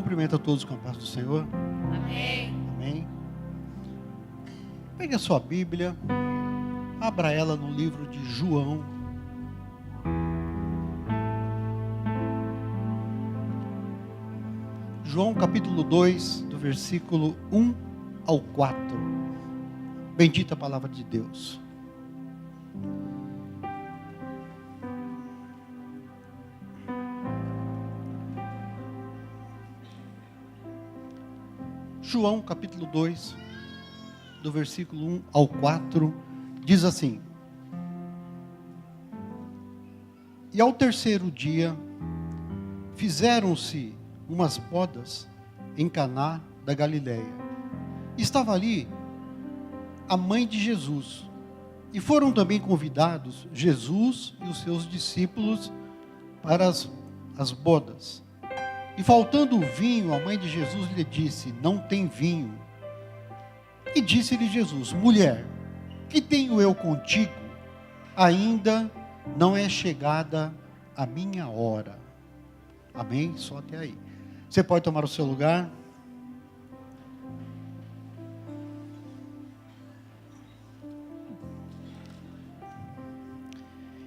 cumprimento a todos com a paz do Senhor. Amém. Amém. Pegue a sua Bíblia, abra ela no livro de João. João capítulo 2, do versículo 1 ao 4. Bendita a palavra de Deus. João capítulo 2, do versículo 1 ao 4, diz assim: E ao terceiro dia, fizeram-se umas bodas em Caná da Galileia. Estava ali a mãe de Jesus, e foram também convidados Jesus e os seus discípulos para as bodas. E faltando o vinho, a mãe de Jesus lhe disse: não tem vinho. E disse-lhe Jesus: mulher, que tenho eu contigo? Ainda não é chegada a minha hora. Amém? Só até aí. Você pode tomar o seu lugar.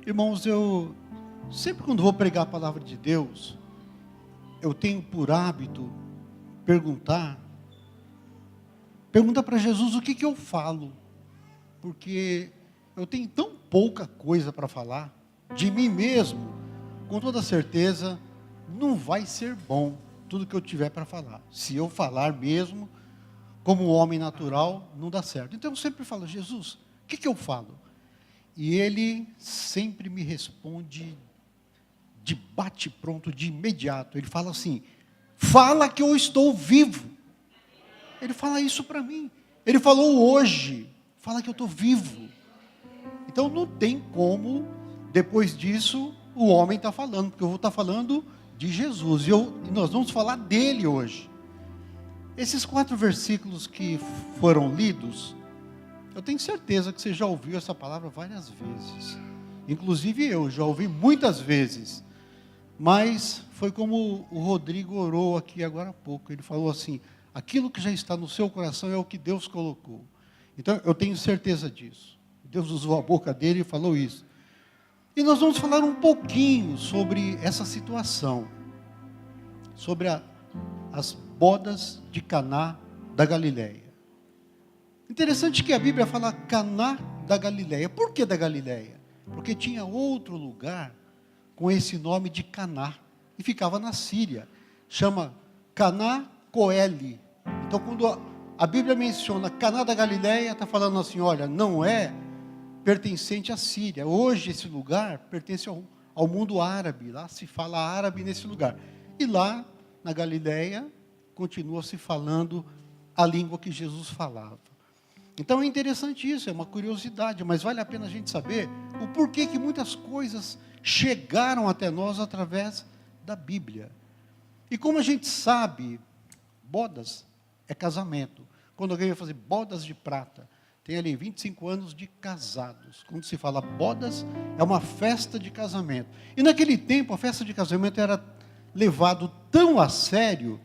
Irmãos, eu sempre quando vou pregar a palavra de Deus, eu tenho por hábito perguntar para Jesus o que eu falo, porque eu tenho tão pouca coisa para falar, de mim mesmo, com toda certeza, não vai ser bom tudo que eu tiver para falar. Se eu falar mesmo, como homem natural, não dá certo. Então eu sempre falo: Jesus, o que eu falo? E Ele sempre me responde de bate-pronto, de imediato. Ele fala assim: fala que eu estou vivo. Ele fala isso para mim. Ele falou hoje: fala que eu estou vivo. Então não tem como, depois disso, o homem está falando, porque eu vou estar falando de Jesus. E nós vamos falar dele hoje. Esses 4 versículos que foram lidos, eu tenho certeza que você já ouviu essa palavra várias vezes. Inclusive eu já ouvi muitas vezes. Mas foi como o Rodrigo orou aqui agora há pouco. Ele falou assim: aquilo que já está no seu coração é o que Deus colocou. Então eu tenho certeza disso. Deus usou a boca dele e falou isso. E nós vamos falar um pouquinho sobre essa situação. Sobre as bodas de Caná da Galileia. Interessante que a Bíblia fala Caná da Galileia. Por que da Galileia? Porque tinha outro lugar com esse nome de Caná, e ficava na Síria, chama Caná Coeli. Então quando a Bíblia menciona Caná da Galileia, está falando assim: olha, não é pertencente à Síria. Hoje esse lugar pertence ao mundo árabe, lá se fala árabe nesse lugar. E lá na Galileia continua se falando a língua que Jesus falava. Então é interessante isso, é uma curiosidade, mas vale a pena a gente saber o porquê que muitas coisas chegaram até nós através da Bíblia. E como a gente sabe, bodas é casamento. Quando alguém vai fazer bodas de prata, tem ali 25 anos de casados. Quando se fala bodas, é uma festa de casamento. E naquele tempo, a festa de casamento era levado tão a sério,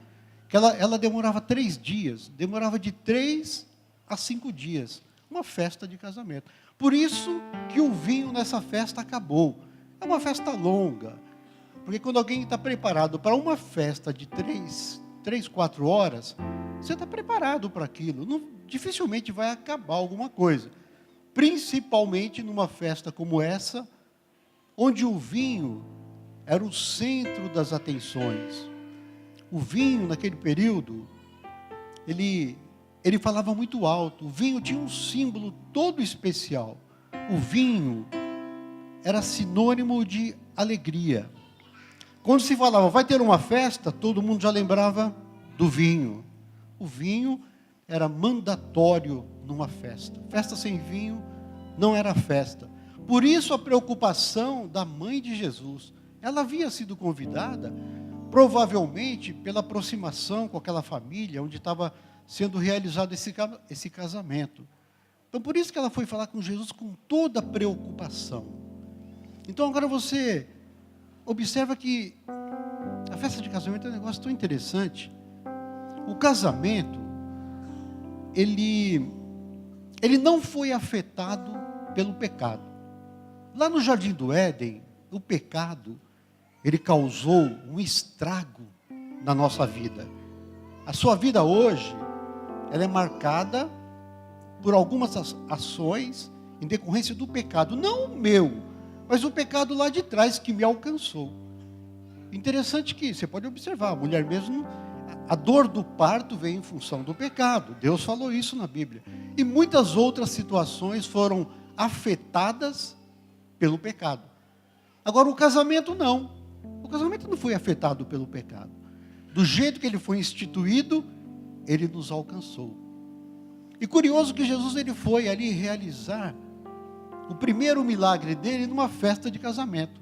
que ela demorava 3 dias. Demorava de 3 a 5 dias. Uma festa de casamento. Por isso que o vinho nessa festa acabou. É uma festa longa, porque quando alguém está preparado para uma festa de 3, 4 horas, você está preparado para aquilo. Não, dificilmente vai acabar alguma coisa. Principalmente numa festa como essa, onde o vinho era o centro das atenções. O vinho, naquele período, ele falava muito alto. O vinho tinha um símbolo todo especial. O vinho era sinônimo de alegria. Quando se falava, vai ter uma festa, todo mundo já lembrava do vinho. O vinho era mandatório numa festa. Festa sem vinho não era festa. Por isso a preocupação da mãe de Jesus. Ela havia sido convidada, provavelmente pela aproximação com aquela família, onde estava sendo realizado esse casamento. Então por isso que ela foi falar com Jesus com toda a preocupação. Então agora você observa que a festa de casamento é um negócio tão interessante, O casamento, ele não foi afetado pelo pecado. Lá no Jardim do Éden, o pecado, ele causou um estrago na nossa vida. A sua vida hoje, ela é marcada por algumas ações em decorrência do pecado. Não o meu, mas o pecado lá de trás que me alcançou. Interessante que você pode observar, a mulher mesmo, a dor do parto veio em função do pecado. Deus falou isso na Bíblia. E muitas outras situações foram afetadas pelo pecado. Agora o casamento não. O casamento não foi afetado pelo pecado. Do jeito que ele foi instituído, ele nos alcançou. E curioso que Jesus ele foi ali realizar o primeiro milagre dele numa festa de casamento.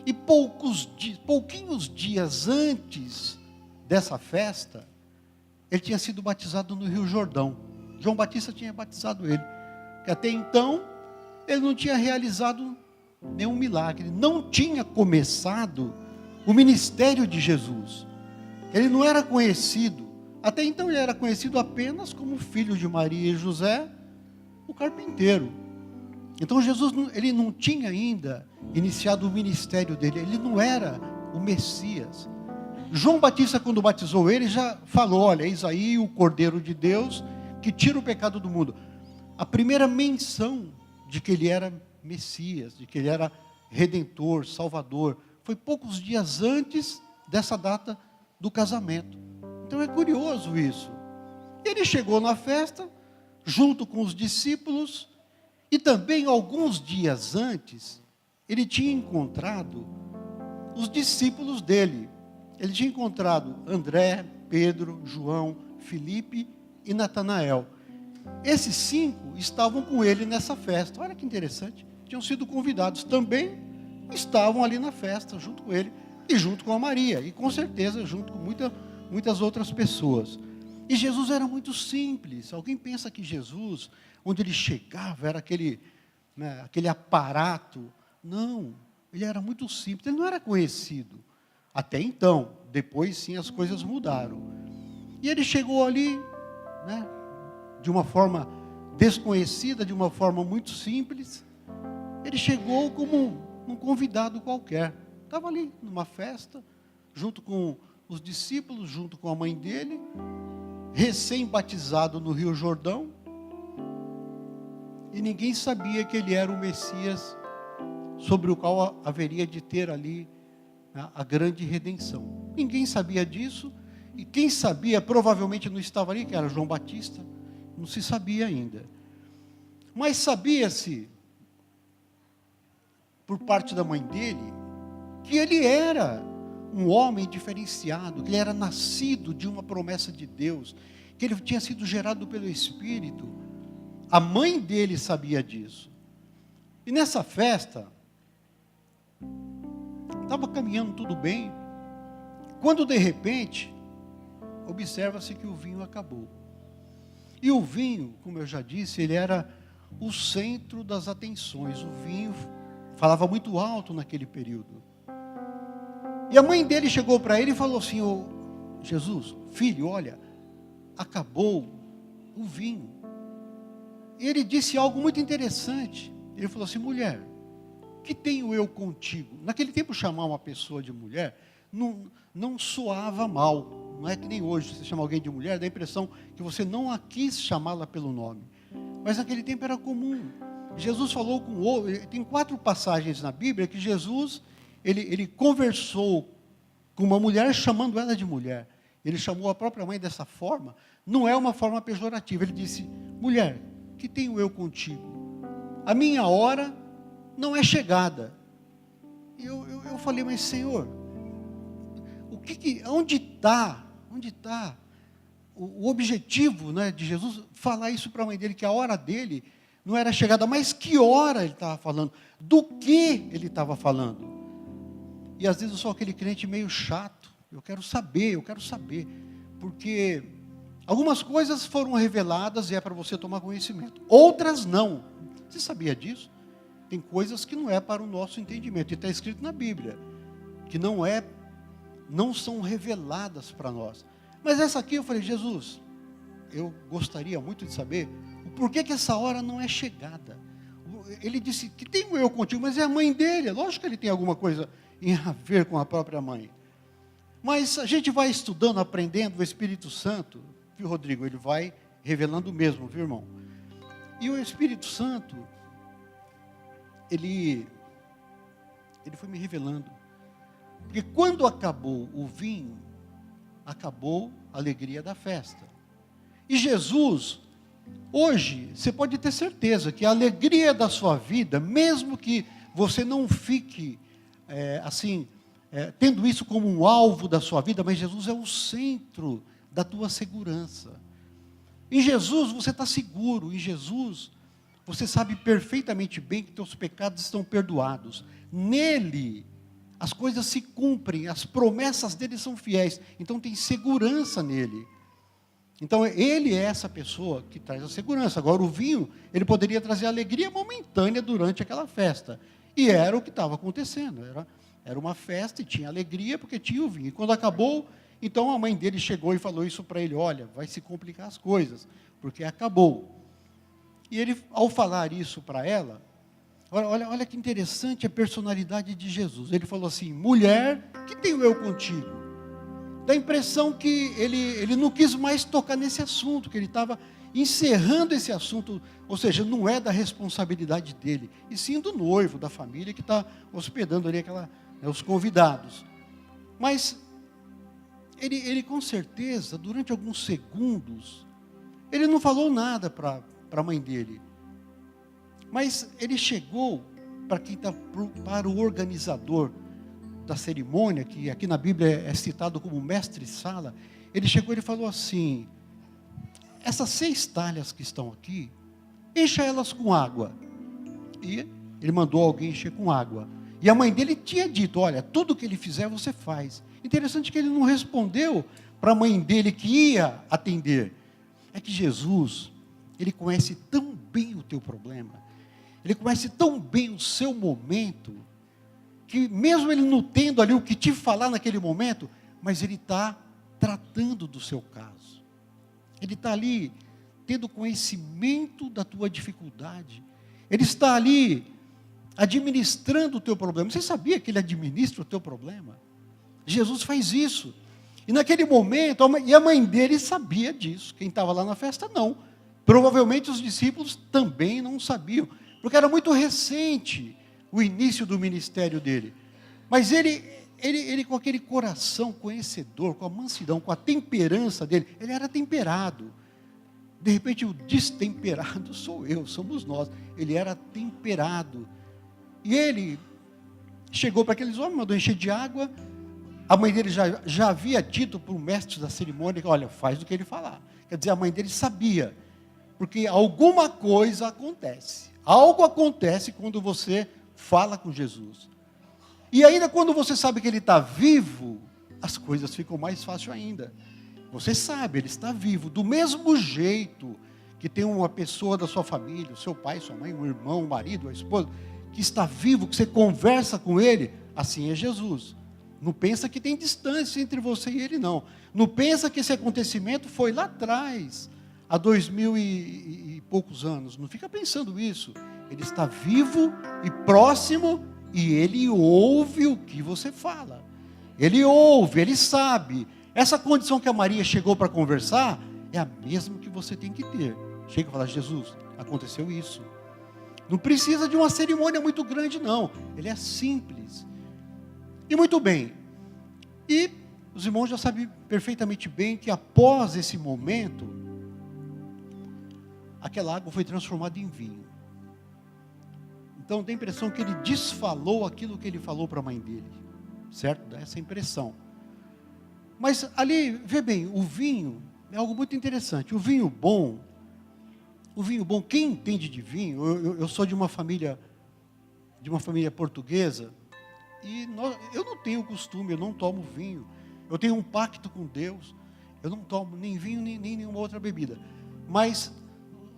E pouquinhos dias antes dessa festa, ele tinha sido batizado no Rio Jordão. João Batista tinha batizado ele. Que até então, ele não tinha realizado nenhum milagre. Não tinha começado o ministério de Jesus. Ele não era conhecido. Até então ele era conhecido apenas como filho de Maria e José, o carpinteiro. Então Jesus ele não tinha ainda iniciado o ministério dele. Ele não era o Messias. João Batista, quando batizou ele, já falou: olha, eis aí o Cordeiro de Deus que tira o pecado do mundo. A primeira menção de que ele era Messias, de que ele era Redentor, Salvador, foi poucos dias antes dessa data do casamento. Então é curioso isso. Ele chegou na festa, junto com os discípulos, e também alguns dias antes, ele tinha encontrado os discípulos dele. Ele tinha encontrado André, Pedro, João, Filipe e Natanael. Esses 5 estavam com ele nessa festa. Olha que interessante. Tinham sido convidados também, estavam ali na festa, junto com ele, e junto com a Maria, e com certeza junto com muitas outras pessoas. E Jesus era muito simples. Alguém pensa que Jesus, onde ele chegava, era aquele aparato? Não, ele era muito simples, ele não era conhecido. Até então, depois sim as coisas mudaram. E ele chegou ali, de uma forma desconhecida, de uma forma muito simples. Ele chegou como um convidado qualquer. Estava ali numa festa, junto com os discípulos, junto com a mãe dele, recém-batizado no Rio Jordão. E ninguém sabia que ele era o Messias, sobre o qual haveria de ter ali a grande redenção. Ninguém sabia disso, e quem sabia provavelmente não estava ali, que era João Batista, não se sabia ainda. Mas sabia-se, por parte da mãe dele, que ele era um homem diferenciado, que ele era nascido de uma promessa de Deus, que ele tinha sido gerado pelo Espírito. A mãe dele sabia disso. E nessa festa, estava caminhando tudo bem, quando de repente, observa-se que o vinho acabou. E o vinho, como eu já disse, ele era o centro das atenções. O vinho falava muito alto naquele período. E a mãe dele chegou para ele e falou assim: ô Jesus, filho, olha, acabou o vinho. E ele disse algo muito interessante. Ele falou assim: mulher, que tenho eu contigo? Naquele tempo, chamar uma pessoa de mulher não soava mal. Não é que nem hoje, você chama alguém de mulher, dá a impressão que você não a quis chamá-la pelo nome. Mas naquele tempo era comum. Jesus falou com outro. Tem 4 passagens na Bíblia que Jesus, ele conversou com uma mulher, chamando ela de mulher. Ele chamou a própria mãe dessa forma. Não é uma forma pejorativa. Ele disse: mulher, que tenho eu contigo? A minha hora não é chegada. E eu falei: mas Senhor, onde está o objetivo, de Jesus falar isso para a mãe dele, que a hora dele não era chegada? Mas que hora ele estava falando? Do que ele estava falando? E às vezes eu sou aquele crente meio chato. Eu quero saber, porque algumas coisas foram reveladas e é para você tomar conhecimento, outras não. Você sabia disso? Tem coisas que não é para o nosso entendimento, e está escrito na Bíblia, que não são reveladas para nós. Mas essa aqui eu falei, Jesus, eu gostaria muito de saber o porquê que essa hora não é chegada. Ele disse que tem um eu contigo, mas é a mãe dele. Lógico que ele tem alguma coisa a ver com a própria mãe. Mas a gente vai estudando, aprendendo, o Espírito Santo, viu, Rodrigo? Ele vai revelando mesmo, viu, irmão? E o Espírito Santo, ele foi me revelando. Porque quando acabou o vinho, acabou a alegria da festa. E Jesus, hoje, você pode ter certeza que a alegria da sua vida, mesmo que você não fique tendo isso como um alvo da sua vida, mas Jesus é o centro da tua segurança. Em Jesus você está seguro, em Jesus você sabe perfeitamente bem que teus pecados estão perdoados. Nele, as coisas se cumprem, as promessas dele são fiéis, então tem segurança nele. Então ele é essa pessoa que traz a segurança. Agora o vinho, ele poderia trazer alegria momentânea durante aquela festa, e era o que estava acontecendo, era uma festa e tinha alegria porque tinha o vinho. E quando acabou, então a mãe dele chegou e falou isso para ele, olha, vai se complicar as coisas, porque acabou. E ele, ao falar isso para ela, olha que interessante a personalidade de Jesus. Ele falou assim, mulher, que tenho eu contigo? Dá a impressão que ele não quis mais tocar nesse assunto, que ele estava encerrando esse assunto, ou seja, não é da responsabilidade dele, e sim do noivo, da família que está hospedando ali os convidados. Mas ele com certeza, durante alguns segundos, ele não falou nada para a mãe dele. Mas ele chegou para o organizador da cerimônia, que aqui na Bíblia é citado como mestre-sala. Ele chegou e falou assim, essas 6 talhas que estão aqui, encha elas com água. E ele mandou alguém encher com água. E a mãe dele tinha dito, olha, tudo que ele fizer você faz. Interessante que ele não respondeu para a mãe dele que ia atender. É que Jesus, ele conhece tão bem o teu problema, ele conhece tão bem o seu momento, que mesmo ele não tendo ali o que te falar naquele momento, mas ele está tratando do seu caso. Ele está ali tendo conhecimento da tua dificuldade. Ele está ali administrando o teu problema. Você sabia que ele administra o teu problema? Jesus faz isso. E naquele momento, e a mãe dele sabia disso. Quem estava lá na festa, não. Provavelmente os discípulos também não sabiam, porque era muito recente o início do ministério dele. Mas ele com aquele coração conhecedor, com a mansidão, com a temperança dele, ele era temperado. De repente o destemperado somos nós. Ele era temperado. E ele chegou para aqueles homens, mandou encher de água. A mãe dele já havia dito para o mestre da cerimônia, olha, faz o que ele falar. Quer dizer, a mãe dele sabia, porque alguma coisa acontece. Algo acontece quando você fala com Jesus. E ainda quando você sabe que ele está vivo, as coisas ficam mais fáceis ainda. Você sabe, ele está vivo. Do mesmo jeito que tem uma pessoa da sua família, o seu pai, sua mãe, um irmão, um marido, a esposa, que está vivo, que você conversa com ele, assim é Jesus. Não pensa que tem distância entre você e ele, não. Não pensa que esse acontecimento foi lá atrás, há 2000 e poucos anos. Não fica pensando isso. Ele está vivo e próximo, e ele ouve o que você fala. Ele ouve, ele sabe. Essa condição que a Maria chegou para conversar, é a mesma que você tem que ter. Chega e fala, Jesus, aconteceu isso. Não precisa de uma cerimônia muito grande, não. Ele é simples. E muito bem. E os irmãos já sabem perfeitamente bem que após esse momento, aquela água foi transformada em vinho. Então dá a impressão que ele desfalou aquilo que ele falou para a mãe dele. Certo? Dá essa impressão. Mas ali, vê bem, o vinho é algo muito interessante. O vinho bom, quem entende de vinho, eu sou de uma família portuguesa, e eu não tenho costume, eu não tomo vinho. Eu tenho um pacto com Deus, eu não tomo nem vinho, nem nenhuma outra bebida. Mas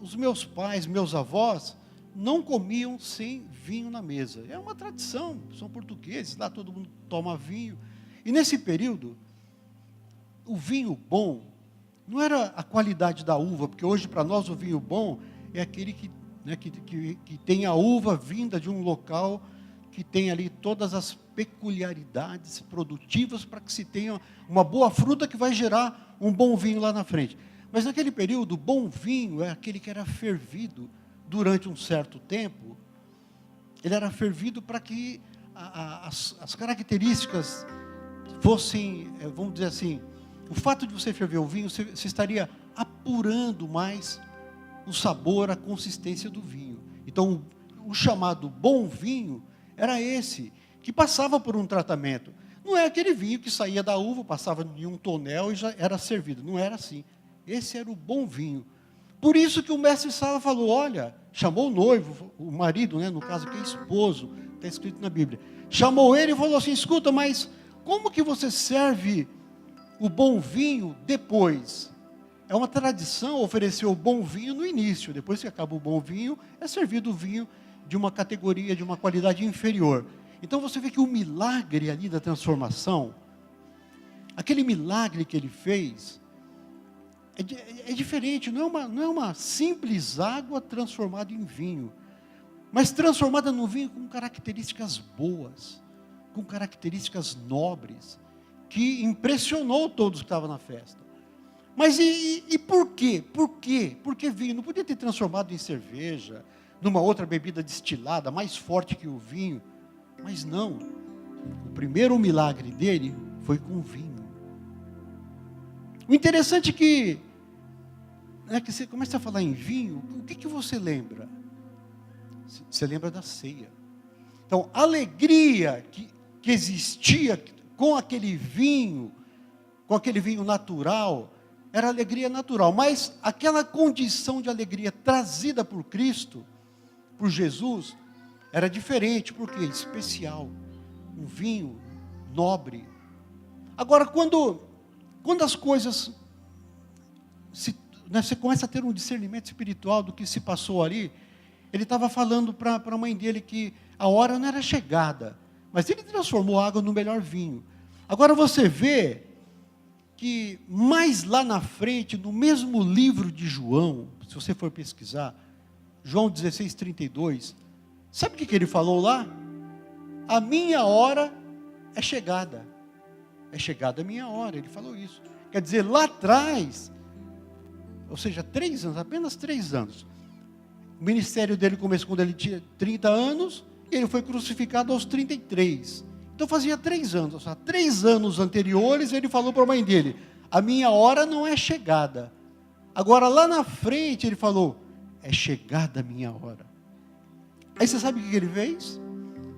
os meus pais, meus avós, não comiam sem vinho na mesa. É uma tradição, são portugueses, lá todo mundo toma vinho. E nesse período, o vinho bom não era a qualidade da uva, porque hoje para nós o vinho bom é aquele que, né, que tem a uva vinda de um local que tem ali todas as peculiaridades produtivas para que se tenha uma boa fruta que vai gerar um bom vinho lá na frente. Mas naquele período, o bom vinho é aquele que era fervido durante um certo tempo. Ele era fervido para que as características fossem, vamos dizer assim, o fato de você ferver o vinho, você estaria apurando mais o sabor, a consistência do vinho. Então, o chamado bom vinho era esse, que passava por um tratamento. Não é aquele vinho que saía da uva, passava em um tonel e já era servido. Não era assim. Esse era o bom vinho. Por isso que o mestre Sala falou, olha, chamou o noivo, o marido, né, no caso que é esposo, está escrito na Bíblia. Chamou ele e falou assim, escuta, mas como que você serve o bom vinho depois? É uma tradição oferecer o bom vinho no início. Depois que acaba o bom vinho, é servido o vinho de uma categoria, de uma qualidade inferior. Então você vê que o milagre ali da transformação, aquele milagre que ele fez, é diferente, não é uma simples água transformada em vinho, mas transformada no vinho com características boas, com características nobres, que impressionou todos que estavam na festa. Mas e por quê? Por quê? Por que vinho? Não podia ter transformado em cerveja, numa outra bebida destilada, mais forte que o vinho. Mas não. O primeiro milagre dele foi com vinho. O interessante é que você começa a falar em vinho, o que você lembra? Você lembra da ceia. Então, a alegria que existia com aquele vinho natural, era alegria natural. Mas aquela condição de alegria trazida por Cristo, por Jesus, era diferente, porque especial, um vinho nobre. Agora, quando as coisas, você começa a ter um discernimento espiritual do que se passou ali, ele estava falando para a mãe dele que a hora não era chegada, mas ele transformou a água no melhor vinho. Agora você vê que mais lá na frente, no mesmo livro de João, se você for pesquisar, João 16:32, sabe o que ele falou lá? A minha hora é chegada. É chegada a minha hora, ele falou isso. Quer dizer, lá atrás, ou seja, 3 anos, apenas 3 anos. O ministério dele começou quando ele tinha 30 anos, e ele foi crucificado aos 33. Então fazia 3 anos, ou seja, 3 anos anteriores, ele falou para a mãe dele, a minha hora não é chegada. Agora lá na frente ele falou, é chegada a minha hora. Aí você sabe o que ele fez?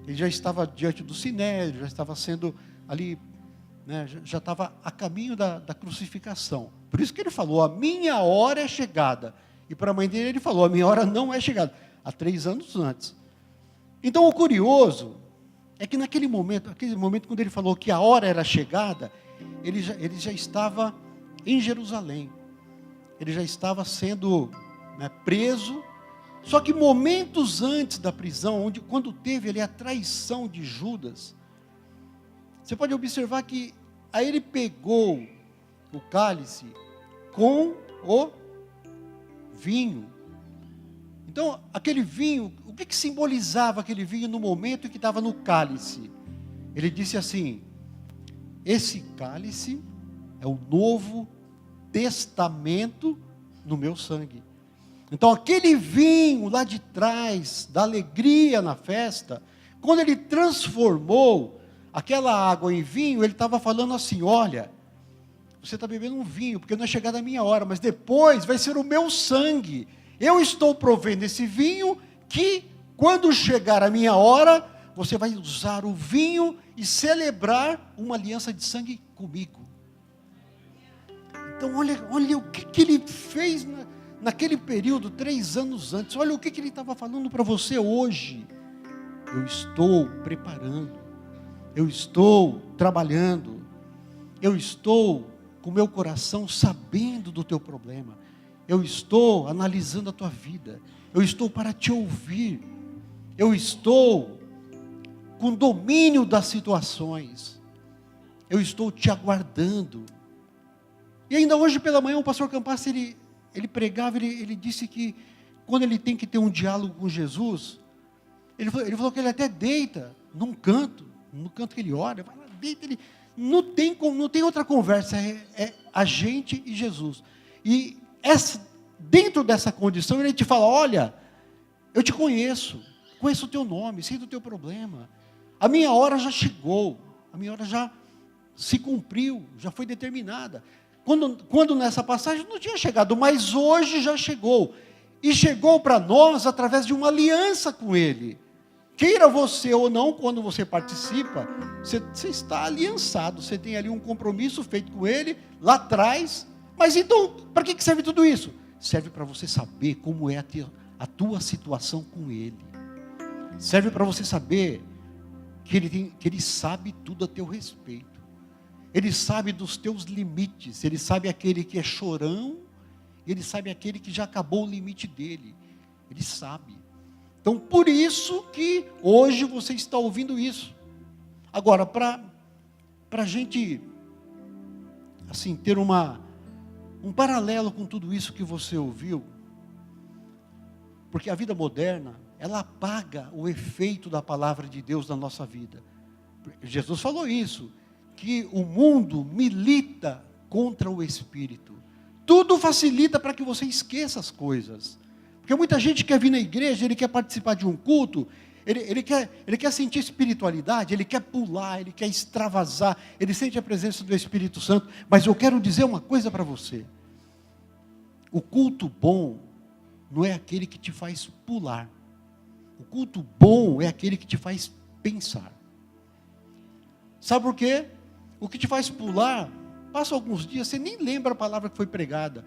Ele já estava diante do sinédrio, já estava sendo ali, né, já estava a caminho da crucificação. Por isso que ele falou, a minha hora é chegada. E para a mãe dele ele falou, a minha hora não é chegada. Há 3 anos antes. Então o curioso é que naquele momento quando ele falou que a hora era chegada, ele já estava em Jerusalém. Ele já estava sendo, né, preso. Só que momentos antes da prisão, quando teve ali a traição de Judas, você pode observar que aí ele pegou o cálice com o vinho. Então, aquele vinho, o que simbolizava aquele vinho no momento em que estava no cálice? Ele disse assim, esse cálice é o novo testamento no meu sangue. Então, aquele vinho lá de trás, da alegria na festa, quando ele transformou aquela água em vinho, ele estava falando assim, olha, você está bebendo um vinho, porque não é chegada a minha hora, mas depois vai ser o meu sangue. Eu estou provendo esse vinho, que quando chegar a minha hora, você vai usar o vinho e celebrar uma aliança de sangue comigo. Então olha o que ele fez naquele período, 3 anos antes. Olha o que ele estava falando para você hoje. Eu estou preparando, eu estou trabalhando, eu estou com o meu coração sabendo do teu problema, eu estou analisando a tua vida, eu estou para te ouvir, eu estou com domínio das situações, eu estou te aguardando. E ainda hoje pela manhã o pastor Campassi, ele pregava, ele disse que quando ele tem que ter um diálogo com Jesus, ele falou que ele até deita no canto que ele ora, deita, não tem outra conversa, é a gente e Jesus. E dentro dessa condição ele te fala, olha, eu te conheço o teu nome, sei do teu problema, a minha hora já chegou, a minha hora já se cumpriu, já foi determinada. Quando nessa passagem não tinha chegado, mas hoje já chegou. E chegou para nós através de uma aliança com Ele. Queira você ou não, quando você participa, você está aliançado, você tem ali um compromisso feito com Ele, lá atrás. Mas então, para que serve tudo isso? Serve para você saber como é a tua situação com Ele. Serve para você saber que Ele sabe tudo a teu respeito. Ele sabe dos teus limites, Ele sabe aquele que é chorão, Ele sabe aquele que já acabou o limite dele, Ele sabe. Então, por isso que hoje você está ouvindo isso. Agora, para a gente, assim, ter um paralelo com tudo isso que você ouviu, porque a vida moderna, ela apaga o efeito da palavra de Deus na nossa vida. Jesus falou isso, que o mundo milita contra o Espírito. Tudo facilita para que você esqueça as coisas. Porque muita gente quer vir na igreja, ele quer participar de um culto, ele quer sentir espiritualidade, ele quer pular, ele quer extravasar, ele sente a presença do Espírito Santo. Mas eu quero dizer uma coisa para você. O culto bom não é aquele que te faz pular. O culto bom é aquele que te faz pensar. Sabe por quê? O que te faz pular, passa alguns dias, você nem lembra a palavra que foi pregada.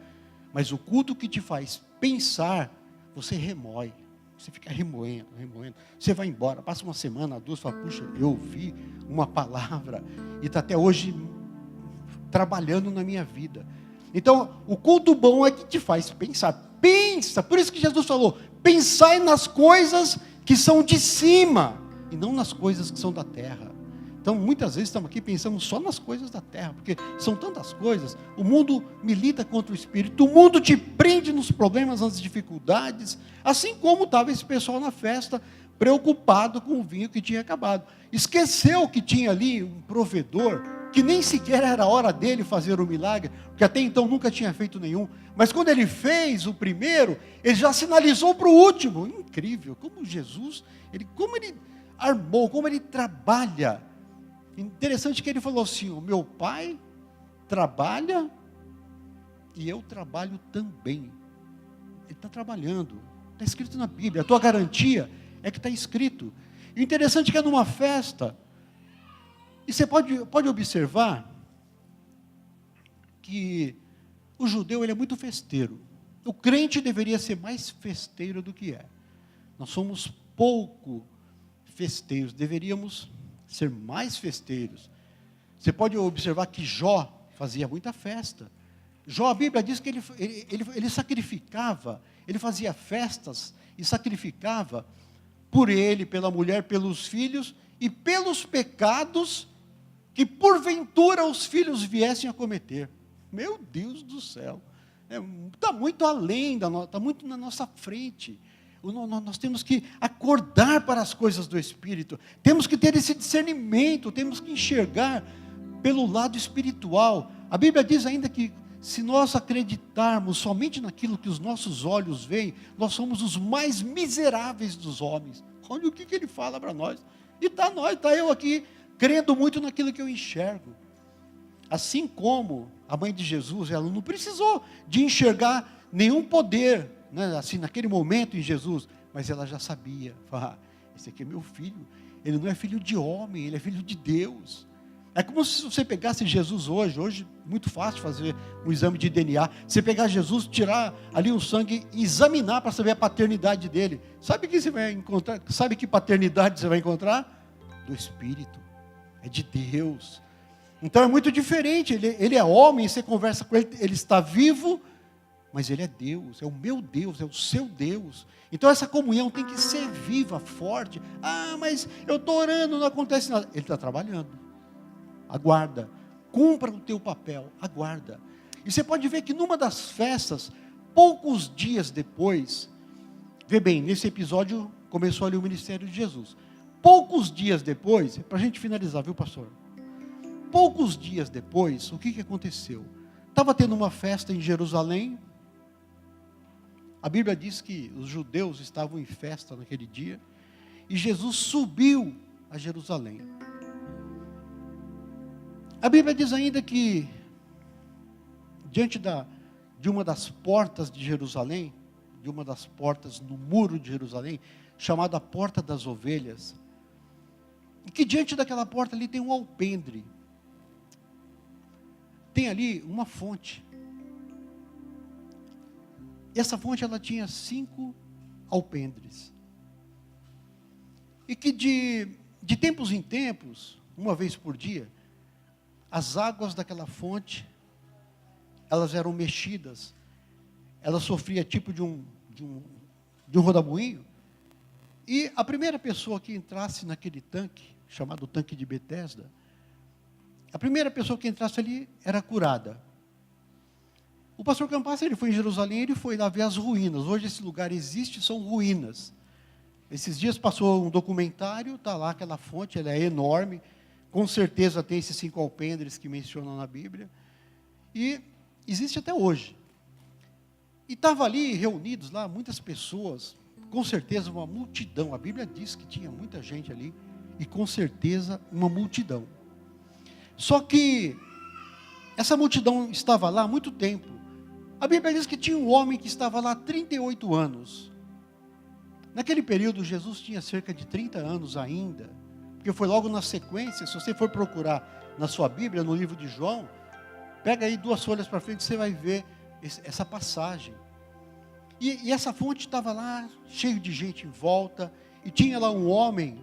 Mas o culto que te faz pensar, você remói. Você fica remoendo. Você vai embora, passa uma semana, duas, fala, puxa, eu ouvi uma palavra e está até hoje trabalhando na minha vida. Então, o culto bom é que te faz pensar. Pensa, por isso que Jesus falou, pensai nas coisas que são de cima, e não nas coisas que são da terra. Então, muitas vezes estamos aqui pensando só nas coisas da terra, porque são tantas coisas. O mundo milita contra o Espírito, o mundo te prende nos problemas, nas dificuldades, assim como estava esse pessoal na festa, preocupado com o vinho que tinha acabado. Esqueceu que tinha ali um provedor, que nem sequer era a hora dele fazer o milagre, porque até então nunca tinha feito nenhum. Mas quando ele fez o primeiro, ele já sinalizou para o último. Incrível, como Jesus, como ele armou, como ele trabalha. Interessante que ele falou assim, o meu pai trabalha e eu trabalho também. Ele está trabalhando, está escrito na Bíblia, a tua garantia é que está escrito. E o interessante é que é numa festa, e você pode observar que o judeu ele é muito festeiro. O crente deveria ser mais festeiro do que é. Nós somos pouco festeiros, deveríamos ser mais festeiros. Você pode observar que Jó fazia muita festa. Jó, a Bíblia diz que ele sacrificava, ele fazia festas e sacrificava por ele, pela mulher, pelos filhos e pelos pecados que porventura os filhos viessem a cometer. Meu Deus do céu, está muito além, está muito na nossa frente. Nós temos que acordar para as coisas do Espírito, temos que ter esse discernimento, temos que enxergar pelo lado espiritual. A Bíblia diz ainda que se nós acreditarmos somente naquilo que os nossos olhos veem, nós somos os mais miseráveis dos homens. Olha o que ele fala para nós. E está eu aqui, crendo muito naquilo que eu enxergo. Assim como a mãe de Jesus, ela não precisou de enxergar nenhum poder, né, assim, naquele momento em Jesus, mas ela já sabia, esse aqui é meu filho, ele não é filho de homem, ele é filho de Deus. É como se você pegasse Jesus hoje muito fácil fazer um exame de DNA, você pegar Jesus, tirar ali o sangue e examinar para saber a paternidade dele. Sabe que você vai encontrar? Sabe que paternidade você vai encontrar? Do Espírito, é de Deus. Então é muito diferente, ele é homem, você conversa com ele, ele está vivo, mas ele é Deus, é o meu Deus, é o seu Deus. Então essa comunhão tem que ser viva, forte. Mas eu estou orando, não acontece nada. Ele está trabalhando. Aguarda, cumpra o teu papel, aguarda. E você pode ver que numa das festas, poucos dias depois, vê bem, nesse episódio começou ali o ministério de Jesus. Poucos dias depois, para a gente finalizar, viu, pastor? Poucos dias depois, o que aconteceu? Estava tendo uma festa em Jerusalém. A Bíblia diz que os judeus estavam em festa naquele dia. E Jesus subiu a Jerusalém. A Bíblia diz ainda que, diante de uma das portas de Jerusalém, de uma das portas no muro de Jerusalém, chamada Porta das Ovelhas, e que diante daquela porta ali tem um alpendre. Tem ali uma fonte. E essa fonte ela tinha 5 alpendres. E que de tempos em tempos, uma vez por dia, as águas daquela fonte, elas eram mexidas. Ela sofria tipo de um rodamuinho. E a primeira pessoa que entrasse naquele tanque, chamado tanque de Betesda, a primeira pessoa que entrasse ali era curada. O pastor Campassi, ele foi em Jerusalém, ele foi lá ver as ruínas. Hoje esse lugar existe, são ruínas. Esses dias passou um documentário, está lá aquela fonte, ela é enorme, com certeza tem esses 5 alpendres que mencionam na Bíblia, e existe até hoje. E estava ali reunidos lá muitas pessoas, com certeza uma multidão, a Bíblia diz que tinha muita gente ali, e com certeza uma multidão. Só que essa multidão estava lá há muito tempo. A Bíblia diz que tinha um homem que estava lá há 38 anos. Naquele período, Jesus tinha cerca de 30 anos ainda, porque foi logo na sequência. Se você for procurar na sua Bíblia, no livro de João, pega aí 2 folhas para frente, você vai ver essa passagem. E essa fonte estava lá, cheio de gente em volta, e tinha lá um homem,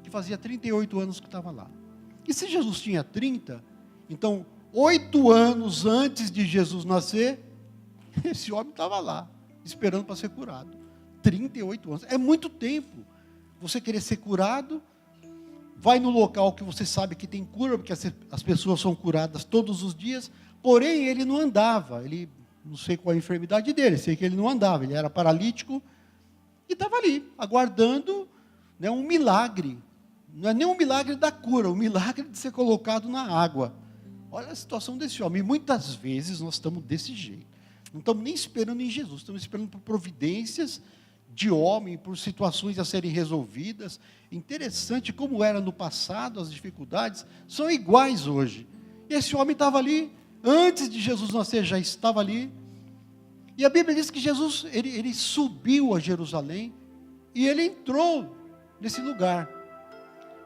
que fazia 38 anos que estava lá. E se Jesus tinha 30, então, 8 anos antes de Jesus nascer, esse homem estava lá, esperando para ser curado. 38 anos, é muito tempo. Você querer ser curado, vai no local que você sabe que tem cura, porque as pessoas são curadas todos os dias, porém ele não andava, não sei qual a enfermidade dele, sei que ele não andava, ele era paralítico, e estava ali, aguardando, né, um milagre. Não é nem um milagre da cura, o milagre de ser colocado na água. Olha a situação desse homem. E muitas vezes nós estamos desse jeito. Não estamos nem esperando em Jesus, estamos esperando por providências de homem, por situações a serem resolvidas. Interessante como era no passado, as dificuldades são iguais hoje. E esse homem estava ali, antes de Jesus nascer, já estava ali. E a Bíblia diz que Jesus, ele subiu a Jerusalém, e ele entrou nesse lugar.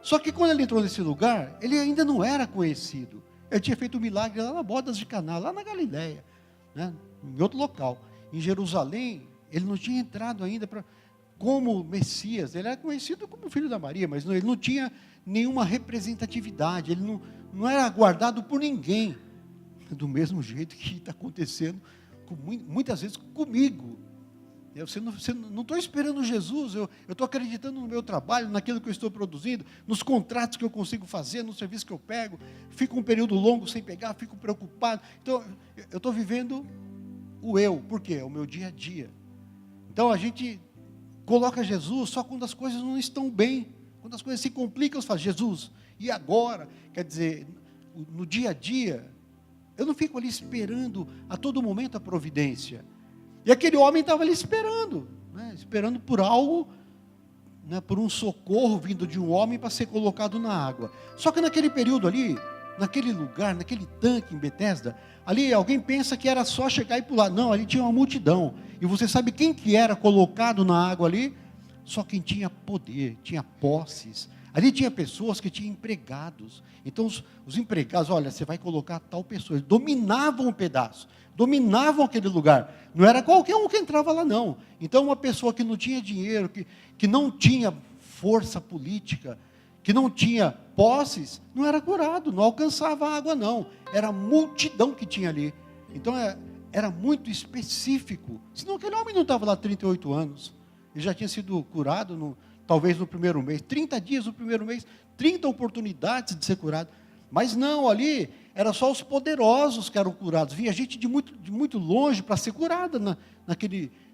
Só que quando ele entrou nesse lugar, ele ainda não era conhecido. Ele tinha feito um milagre lá na Bodas de Caná, lá na Galileia, né, em outro local. Em Jerusalém, ele não tinha entrado ainda como Messias. Ele era conhecido como filho da Maria, mas ele não tinha nenhuma representatividade. Ele não era aguardado por ninguém. Do mesmo jeito que está acontecendo muitas vezes comigo. Eu não estou esperando Jesus, eu estou acreditando no meu trabalho, naquilo que eu estou produzindo, nos contratos que eu consigo fazer, no serviço que eu pego, fico um período longo sem pegar, fico preocupado. Então, eu estou vivendo o eu, por quê? É o meu dia a dia. Então, a gente coloca Jesus só quando as coisas não estão bem, quando as coisas se complicam, você fala, Jesus, e agora? Quer dizer, no dia a dia, eu não fico ali esperando a todo momento a providência. E aquele homem estava ali esperando, né, esperando por algo, né, por um socorro vindo de um homem para ser colocado na água. Só que naquele período ali, naquele lugar, naquele tanque em Betesda, ali alguém pensa que era só chegar e pular. Não, ali tinha uma multidão. E você sabe quem que era colocado na água ali? Só quem tinha poder, tinha posses. Ali tinha pessoas que tinham empregados. Então os empregados, olha, você vai colocar tal pessoa. Eles dominavam o pedaço, dominavam aquele lugar. Não era qualquer um que entrava lá, não. Então uma pessoa que não tinha dinheiro, que não tinha força política, que não tinha posses, não era curado, não alcançava a água, não. Era a multidão que tinha ali. Então era muito específico. Senão aquele homem não estava lá 38 anos. Ele já tinha sido curado, talvez no primeiro mês, 30 dias no primeiro mês, 30 oportunidades de ser curado. Mas não, ali era só os poderosos que eram curados. Vinha gente de muito longe para ser curada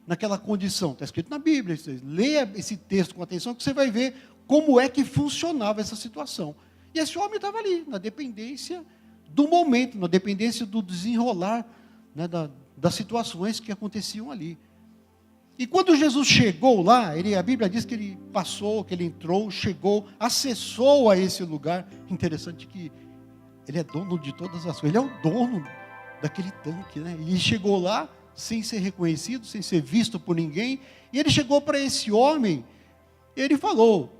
naquela condição. Está escrito na Bíblia. Você leia esse texto com atenção que você vai ver como é que funcionava essa situação. E esse homem estava ali, na dependência do momento, na dependência do desenrolar, né, das situações que aconteciam ali. E quando Jesus chegou lá, a Bíblia diz que ele passou, que ele entrou, chegou, acessou a esse lugar. Interessante que ele é dono de todas as coisas, ele é o dono daquele tanque, né? Ele chegou lá sem ser reconhecido, sem ser visto por ninguém, e ele chegou para esse homem, e ele falou: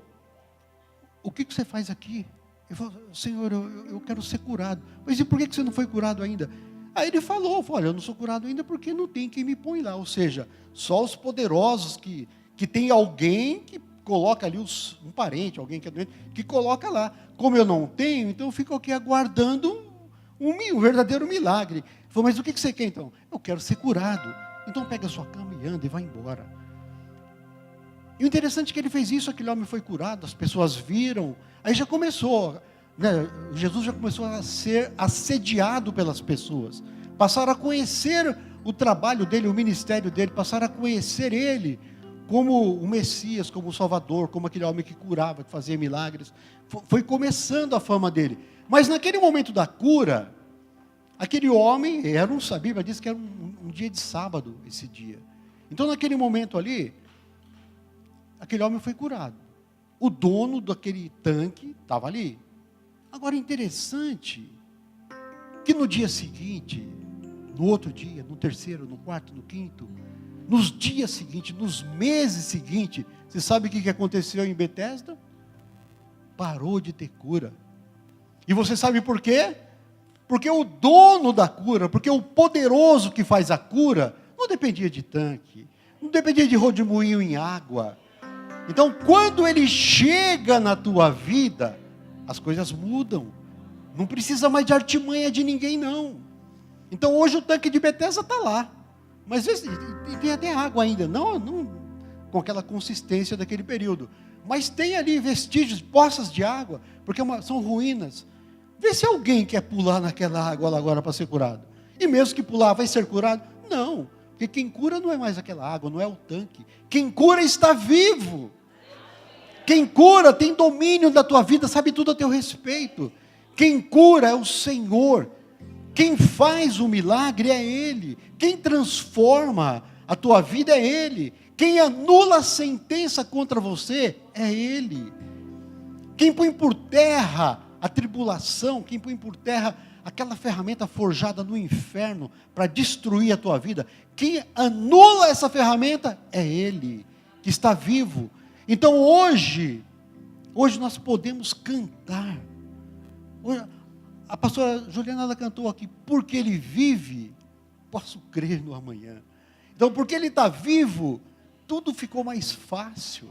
o que você faz aqui? Ele falou: Senhor, eu quero ser curado. Mas e por que você não foi curado ainda? Aí ele falou: olha, eu não sou curado ainda porque não tem quem me põe lá. Ou seja, só os poderosos que tem alguém que coloca ali um parente, alguém que é doente, que coloca lá. Como eu não tenho, então eu fico aqui aguardando um verdadeiro milagre. Ele falou: mas o que você quer então? Eu quero ser curado. Então pega a sua cama e anda e vai embora. E o interessante é que ele fez isso, aquele homem foi curado, as pessoas viram, aí já começou, né, Jesus já começou a ser assediado pelas pessoas, passaram a conhecer o trabalho dele, o ministério dele, passaram a conhecer ele como o Messias, como o Salvador, como aquele homem que curava, que fazia milagres. Foi começando a fama dele. Mas naquele momento da cura, aquele homem, a Bíblia diz que era um dia de sábado, esse dia. Então naquele momento ali, aquele homem foi curado. O dono daquele tanque estava ali. Agora, interessante que no dia seguinte, no outro dia, no terceiro, no quarto, no quinto, nos dias seguintes, nos meses seguintes, você sabe o que aconteceu em Betesda? Parou de ter cura. E você sabe por quê? Porque o dono da cura, porque o poderoso que faz a cura, não dependia de tanque, não dependia de rodemoinho em água. Então, quando ele chega na tua vida, as coisas mudam. Não precisa mais de artimanha de ninguém, não. Então, hoje o tanque de Betesda está lá. Mas tem até água ainda, não com aquela consistência daquele período. Mas tem ali vestígios, poças de água, porque são ruínas. Vê se alguém quer pular naquela água lá agora para ser curado. E mesmo que pular, vai ser curado? Não. Porque quem cura não é mais aquela água, não é o tanque. Quem cura está vivo. Quem cura tem domínio da tua vida, sabe tudo a teu respeito. Quem cura é o Senhor. Quem faz o milagre é Ele. Quem transforma a tua vida é Ele. Quem anula a sentença contra você é Ele. Quem põe por terra a tribulação, quem põe por terra aquela ferramenta forjada no inferno para destruir a tua vida, quem anula essa ferramenta é Ele, que está vivo. Então hoje nós podemos cantar. Hoje, a pastora Juliana, ela cantou aqui: porque Ele vive, posso crer no amanhã. Então, porque Ele está vivo, tudo ficou mais fácil.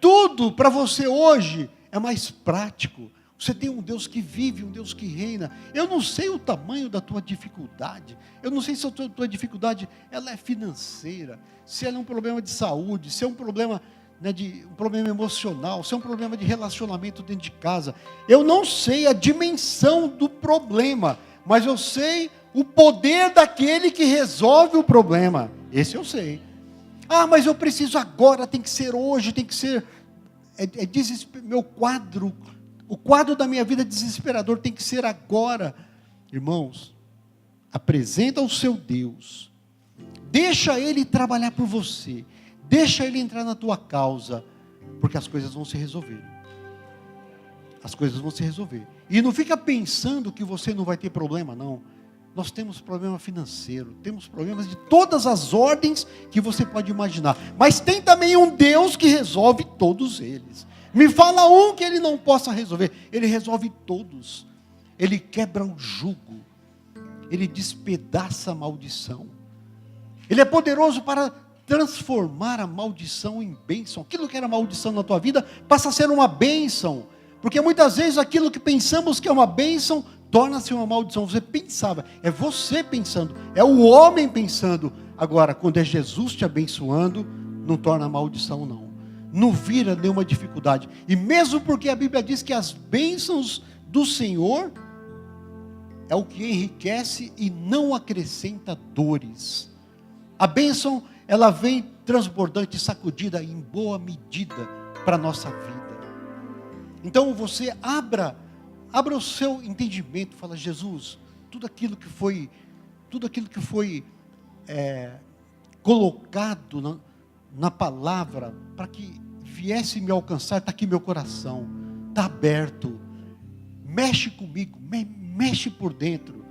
Tudo para você hoje é mais prático. Você tem um Deus que vive, um Deus que reina. Eu não sei o tamanho da tua dificuldade. Eu não sei se a tua dificuldade ela é financeira, se ela é um problema de saúde, se é um problema, né, um problema emocional, se é um problema de relacionamento dentro de casa. Eu não sei a dimensão do problema, mas eu sei o poder daquele que resolve o problema. Esse eu sei. Ah, mas eu preciso agora, tem que ser hoje, tem que ser... meu quadro... O quadro da minha vida desesperador tem que ser agora. Irmãos, apresenta ao seu Deus. Deixa Ele trabalhar por você. Deixa Ele entrar na tua causa. Porque as coisas vão se resolver. As coisas vão se resolver. E não fica pensando que você não vai ter problema, não. Nós temos problema financeiro. Temos problemas de todas as ordens que você pode imaginar. Mas tem também um Deus que resolve todos eles. Me fala um que Ele não possa resolver. Ele resolve todos. Ele quebra o jugo. Ele despedaça a maldição. Ele é poderoso para transformar a maldição em bênção. Aquilo que era maldição na tua vida passa a ser uma bênção. Porque muitas vezes aquilo que pensamos que é uma bênção torna-se uma maldição. Você pensava, é você pensando, é o homem pensando. Agora, quando é Jesus te abençoando, não torna maldição, não. Não vira nenhuma dificuldade. E mesmo porque a Bíblia diz que as bênçãos do Senhor é o que enriquece e não acrescenta dores. A bênção, ela vem transbordante, sacudida em boa medida para a nossa vida. Então você abra o seu entendimento, fala: Jesus, tudo aquilo que foi colocado na palavra, para que viesse me alcançar, está aqui meu coração, está aberto, mexe comigo, mexe por dentro,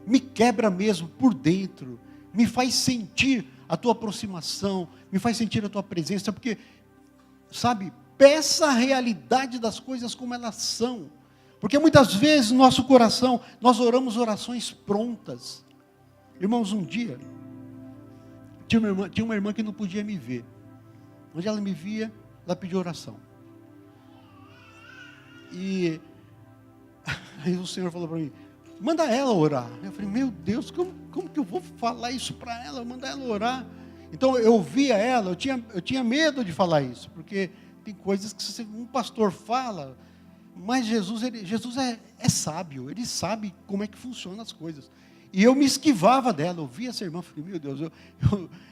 me quebra mesmo por dentro, me faz sentir a tua aproximação, me faz sentir a tua presença, porque, sabe, peça a realidade das coisas como elas são, porque muitas vezes no nosso coração, nós oramos orações prontas. Irmãos, um dia, tinha uma irmã que não podia me ver. Onde ela me via, ela pediu oração. E aí o Senhor falou para mim: manda ela orar. Eu falei: meu Deus, como que eu vou falar isso para ela? Mandar ela orar. Então eu via ela, eu tinha medo de falar isso, porque tem coisas que um pastor fala, mas Jesus é sábio, ele sabe como é que funcionam as coisas. E eu me esquivava dela, eu via essa irmã, falei: meu Deus,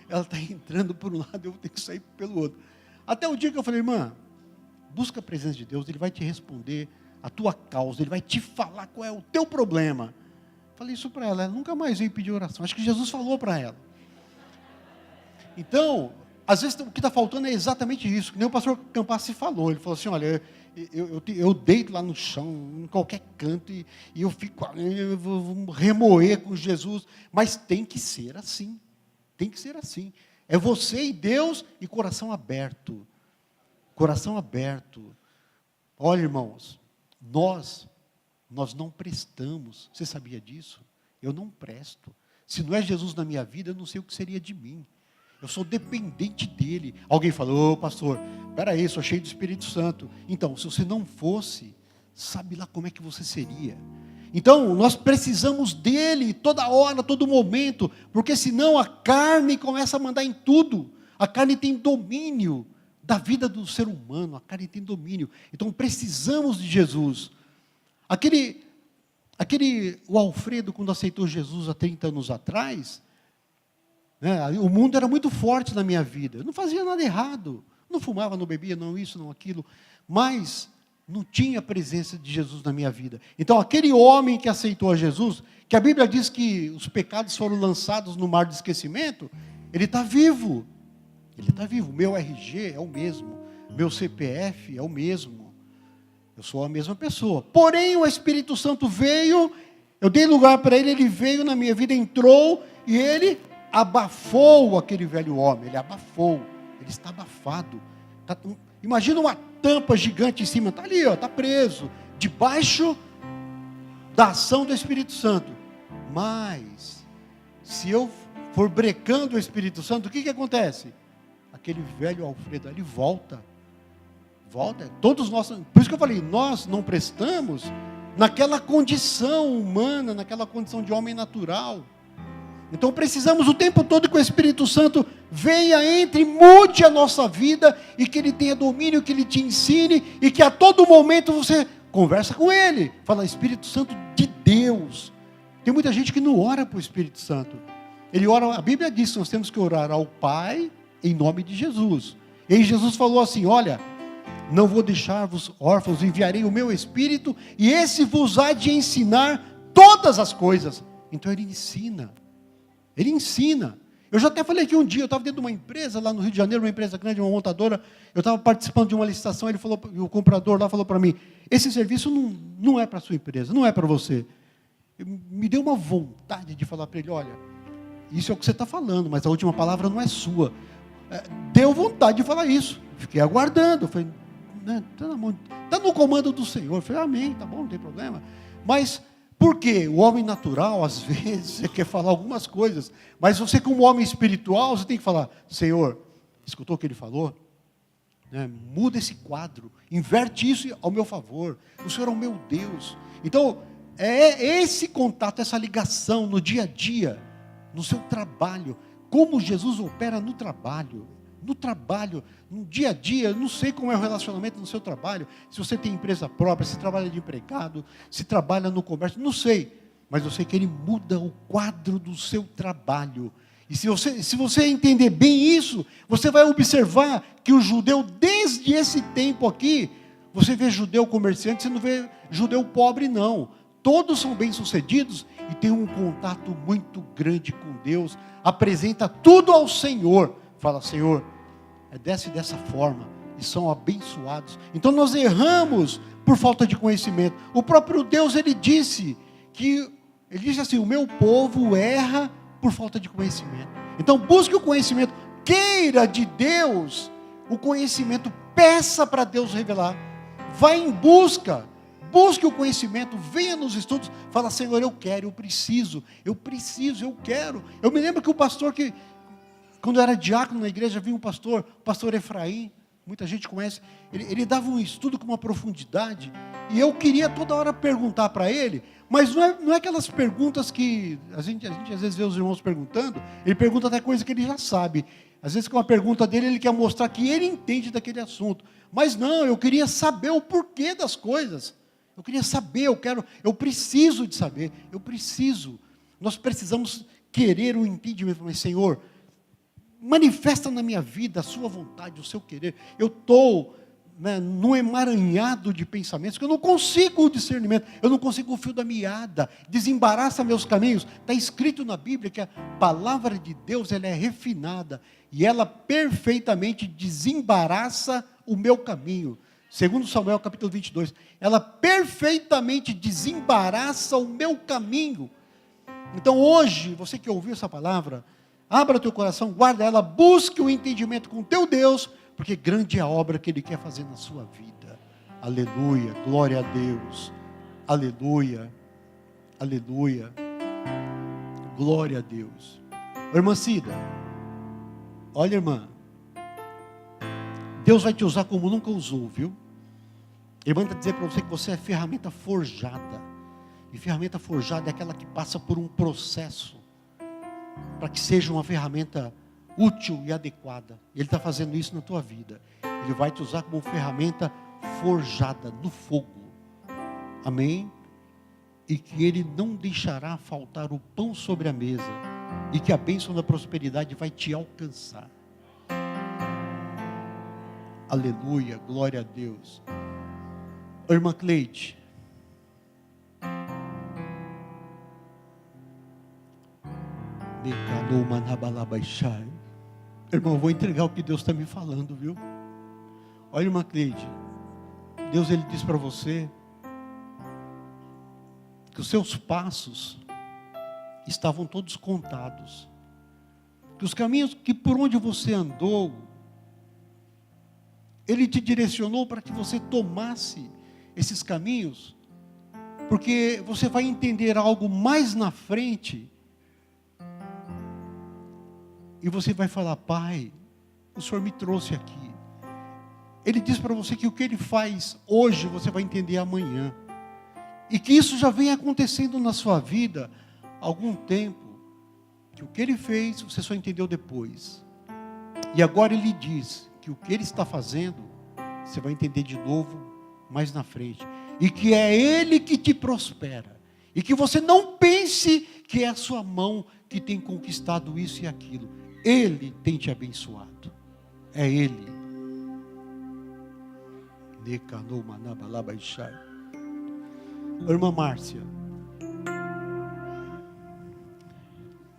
ela está entrando por um lado, eu vou ter que sair pelo outro. Até o dia que eu falei: irmã, busca a presença de Deus, Ele vai te responder a tua causa, Ele vai te falar qual é o teu problema. Falei isso para ela nunca mais veio pedir oração, acho que Jesus falou para ela. Então, às vezes o que está faltando é exatamente isso, que nem o pastor Campassi falou, ele falou assim: olha, eu deito lá no chão, em qualquer canto, e eu fico, eu vou remoer com Jesus, mas tem que ser assim, é você e Deus e coração aberto, olha, irmãos, nós não prestamos, você sabia disso? Eu não presto, se não é Jesus na minha vida, eu não sei o que seria de mim. Eu sou dependente dele. Alguém falou: ô pastor, peraí, sou cheio do Espírito Santo. Então, se você não fosse, sabe lá como é que você seria. Então, nós precisamos dele toda hora, todo momento, porque senão a carne começa a mandar em tudo. A carne tem domínio da vida do ser humano, a carne tem domínio. Então, precisamos de Jesus. O Alfredo, quando aceitou Jesus há 30 anos atrás, o mundo era muito forte na minha vida, eu não fazia nada errado, não fumava, não bebia, não isso, não aquilo, mas não tinha a presença de Jesus na minha vida. Então aquele homem que aceitou a Jesus, que a Bíblia diz que os pecados foram lançados no mar de esquecimento, ele está vivo, meu RG é o mesmo, meu CPF é o mesmo, eu sou a mesma pessoa, porém o Espírito Santo veio, eu dei lugar para ele, ele veio na minha vida, entrou, e ele abafou aquele velho homem, ele está abafado. Imagina uma tampa gigante em cima, está ali, está preso, debaixo da ação do Espírito Santo. Mas, se eu for brecando o Espírito Santo, o que acontece? Aquele velho Alfredo, ele volta, todos nós, por isso que eu falei, nós não prestamos naquela condição humana, naquela condição de homem natural. Então precisamos o tempo todo que o Espírito Santo venha, entre, mude a nossa vida, e que Ele tenha domínio, que Ele te ensine, e que a todo momento você conversa com Ele, fala: Espírito Santo de Deus. Tem muita gente que não ora para o Espírito Santo, ele ora, a Bíblia diz que nós temos que orar ao Pai, em nome de Jesus, e aí Jesus falou assim: olha, não vou deixar-vos órfãos, enviarei o meu Espírito, e esse vos há de ensinar todas as coisas. Então Ele ensina. Eu já até falei aqui um dia, eu estava dentro de uma empresa lá no Rio de Janeiro, uma empresa grande, uma montadora, eu estava participando de uma licitação, e o comprador lá falou para mim: esse serviço não é para a sua empresa, não é para você. Me deu uma vontade de falar para ele: olha, isso é o que você está falando, mas a última palavra não é sua. Deu vontade de falar isso, fiquei aguardando, falei: está no comando do Senhor. Eu falei: amém, tá bom, não tem problema. Mas por quê? O homem natural, às vezes, você quer falar algumas coisas, mas você, como homem espiritual, você tem que falar: Senhor, escutou o que ele falou? Muda esse quadro, inverte isso ao meu favor, o Senhor é o meu Deus. Então, é esse contato, essa ligação no dia a dia, no seu trabalho, como Jesus opera no trabalho, no dia a dia. Eu não sei como é o relacionamento no seu trabalho, se você tem empresa própria, se trabalha de empregado, se trabalha no comércio, não sei, mas eu sei que Ele muda o quadro do seu trabalho. E se você entender bem isso, você vai observar que o judeu, desde esse tempo aqui, você vê judeu comerciante, você não vê judeu pobre, não. Todos são bem-sucedidos e têm um contato muito grande com Deus. Apresenta tudo ao Senhor. Fala, Senhor, dessa forma. E são abençoados. Então nós erramos por falta de conhecimento. O próprio Deus, Ele disse assim, o meu povo erra por falta de conhecimento. Então busque o conhecimento. Queira de Deus o conhecimento. Peça para Deus revelar. Vá em busca. Busque o conhecimento, venha nos estudos, fala, Senhor, eu quero, eu preciso, eu quero. Eu me lembro que o pastor quando eu era diácono na igreja, vinha um pastor, o pastor Efraim, muita gente conhece, ele dava um estudo com uma profundidade, e eu queria toda hora perguntar para ele, mas não é aquelas perguntas que a gente às vezes vê os irmãos perguntando, ele pergunta até coisa que ele já sabe. Às vezes com uma pergunta dele, ele quer mostrar que ele entende daquele assunto. Mas não, eu queria saber o porquê das coisas. Eu queria saber, eu preciso de saber, nós precisamos querer o entendimento, mas Senhor, manifesta na minha vida a sua vontade, o seu querer. Eu estou num emaranhado de pensamentos, que eu não consigo o discernimento, eu não consigo o fio da meada, desembaraça meus caminhos. Está escrito na Bíblia que a palavra de Deus, ela é refinada, e ela perfeitamente desembaraça o meu caminho. Segundo Samuel capítulo 22, ela perfeitamente desembaraça o meu caminho. Então hoje, você que ouviu essa palavra, abra teu coração, guarda ela, busque o entendimento com teu Deus, porque grande é a obra que Ele quer fazer na sua vida. Aleluia, glória a Deus, aleluia, aleluia, glória a Deus. Irmã Cida, olha, irmã, Deus vai te usar como nunca usou, viu? Ele manda dizer para você que você é ferramenta forjada. E ferramenta forjada é aquela que passa por um processo para que seja uma ferramenta útil e adequada. Ele está fazendo isso na tua vida. Ele vai te usar como ferramenta forjada no fogo. Amém? E que Ele não deixará faltar o pão sobre a mesa. E que a bênção da prosperidade vai te alcançar. Aleluia, glória a Deus. Irmã Cleide, irmão, eu vou entregar o que Deus está me falando, viu? Olha, irmã Cleide, Deus, Ele diz para você que os seus passos estavam todos contados, que os caminhos que por onde você andou, Ele te direcionou para que você tomasse esses caminhos, porque você vai entender algo mais na frente, e você vai falar, Pai, o Senhor me trouxe aqui. Ele diz para você que o que Ele faz hoje, você vai entender amanhã, e que isso já vem acontecendo na sua vida há algum tempo, que o que Ele fez, você só entendeu depois, e agora Ele diz que o que Ele está fazendo, você vai entender de novo mais na frente, e que é Ele que te prospera, e que você não pense que é a sua mão que tem conquistado isso e aquilo. Ele tem te abençoado, é Ele. Irmã Márcia,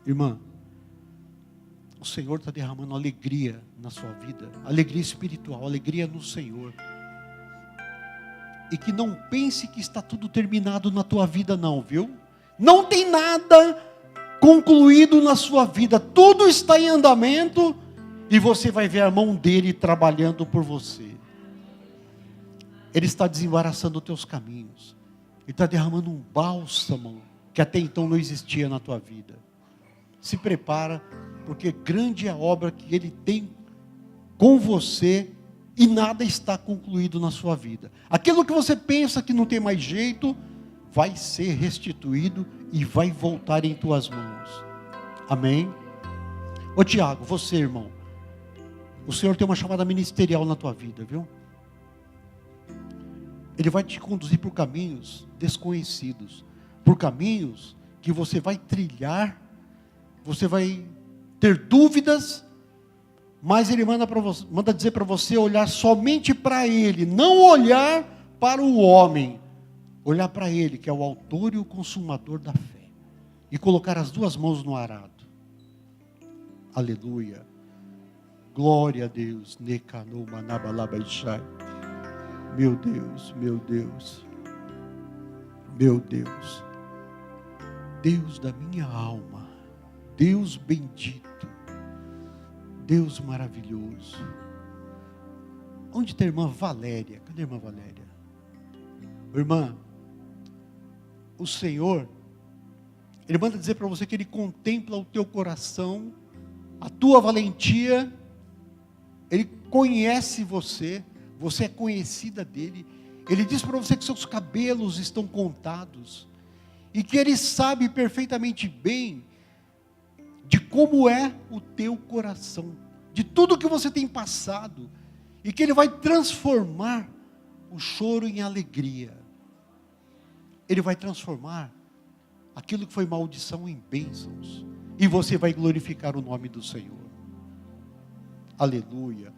irmã, o Senhor está derramando alegria na sua vida, alegria espiritual, alegria no Senhor. E que não pense que está tudo terminado na tua vida não, viu? Não tem nada concluído na sua vida, tudo está em andamento, e você vai ver a mão dele trabalhando por você. Ele está desembaraçando os teus caminhos, Ele está derramando um bálsamo, que até então não existia na tua vida. Se prepara, porque grande é a obra que Ele tem com você, e nada está concluído na sua vida. Aquilo que você pensa que não tem mais jeito, vai ser restituído e vai voltar em tuas mãos. Amém? Ô Tiago, você, irmão, o Senhor tem uma chamada ministerial na tua vida, viu? Ele vai te conduzir por caminhos desconhecidos, por caminhos que você vai trilhar, você vai ter dúvidas, mas Ele manda dizer para você olhar somente para Ele, não olhar para o homem, olhar para Ele, que é o autor e o consumador da fé, e colocar as duas mãos no arado. Aleluia. Glória a Deus. Meu Deus, meu Deus, meu Deus, Deus da minha alma, Deus bendito, Deus maravilhoso. Onde está a irmã Valéria? Cadê a irmã Valéria? Irmã, o Senhor, Ele manda dizer para você que Ele contempla o teu coração, a tua valentia. Ele conhece você, você é conhecida dEle. Ele diz para você que seus cabelos estão contados, e que Ele sabe perfeitamente bem de como é o teu coração, de tudo que você tem passado, e que Ele vai transformar o choro em alegria. Ele vai transformar aquilo que foi maldição em bênçãos, e você vai glorificar o nome do Senhor. Aleluia,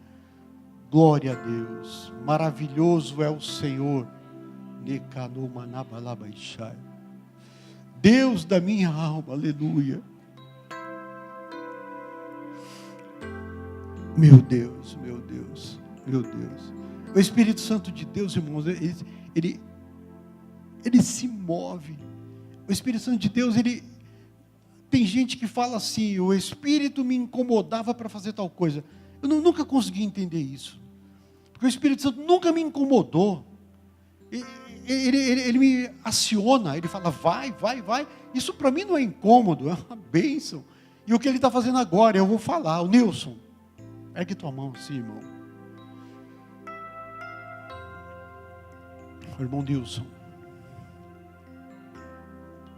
glória a Deus, maravilhoso é o Senhor, Deus da minha alma, aleluia. Meu Deus, meu Deus, meu Deus. O Espírito Santo de Deus, irmãos, ele se move. O Espírito Santo de Deus, tem gente que fala assim: o Espírito me incomodava para fazer tal coisa. Eu nunca consegui entender isso, porque o Espírito Santo nunca me incomodou. Ele me aciona, ele fala: vai, vai, vai. Isso para mim não é incômodo, é uma bênção. E o que ele está fazendo agora, eu vou falar. O Nilson, ergue tua mão assim, irmão. Irmão Nilson,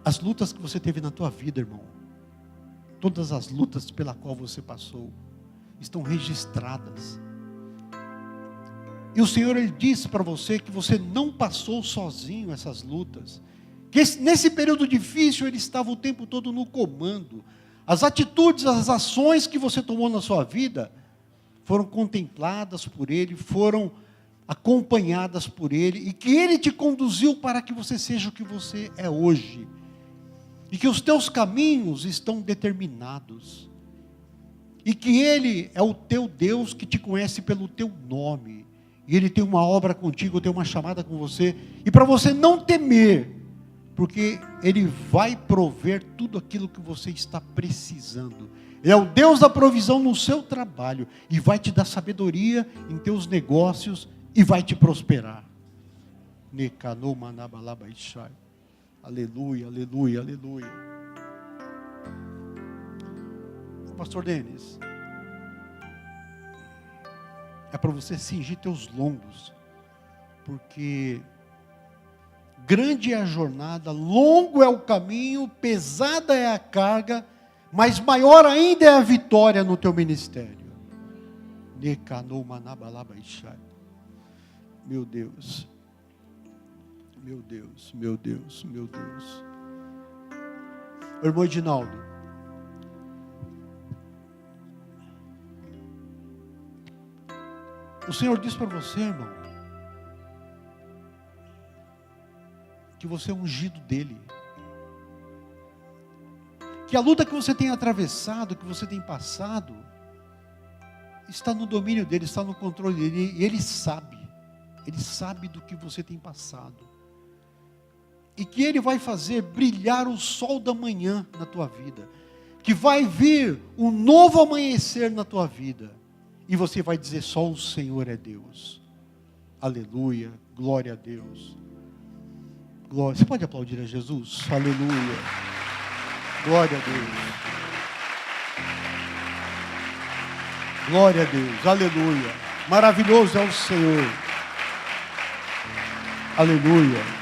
as lutas que você teve na tua vida, irmão, todas as lutas pela qual você passou, estão registradas. E o Senhor, Ele disse para você que você não passou sozinho essas lutas, que nesse período difícil Ele estava o tempo todo no comando. As atitudes, as ações que você tomou na sua vida foram contempladas por Ele, foram acompanhadas por Ele, e que Ele te conduziu para que você seja o que você é hoje, e que os teus caminhos estão determinados, e que Ele é o teu Deus que te conhece pelo teu nome, e Ele tem uma obra contigo, tem uma chamada com você, e para você não temer, porque Ele vai prover tudo aquilo que você está precisando. Ele é o Deus da provisão no seu trabalho, e vai te dar sabedoria em teus negócios, e vai te prosperar. Aleluia, aleluia, aleluia. Pastor Denis, é para você cingir teus lombos, porque grande é a jornada, longo é o caminho, pesada é a carga, mas maior ainda é a vitória no teu ministério. Meu Deus, meu Deus, meu Deus, meu Deus. Irmão Edinaldo, o Senhor diz para você, irmão, que você é ungido dEle, que a luta que você tem atravessado, que você tem passado, está no domínio dEle, está no controle dEle, e Ele sabe do que você tem passado, e que Ele vai fazer brilhar o sol da manhã na tua vida, que vai vir um novo amanhecer na tua vida, e você vai dizer: só o Senhor é Deus. Aleluia, glória a Deus. Glória. Você pode aplaudir a Jesus? Aleluia, glória a Deus. Glória a Deus, aleluia. Maravilhoso é o Senhor. Aleluia.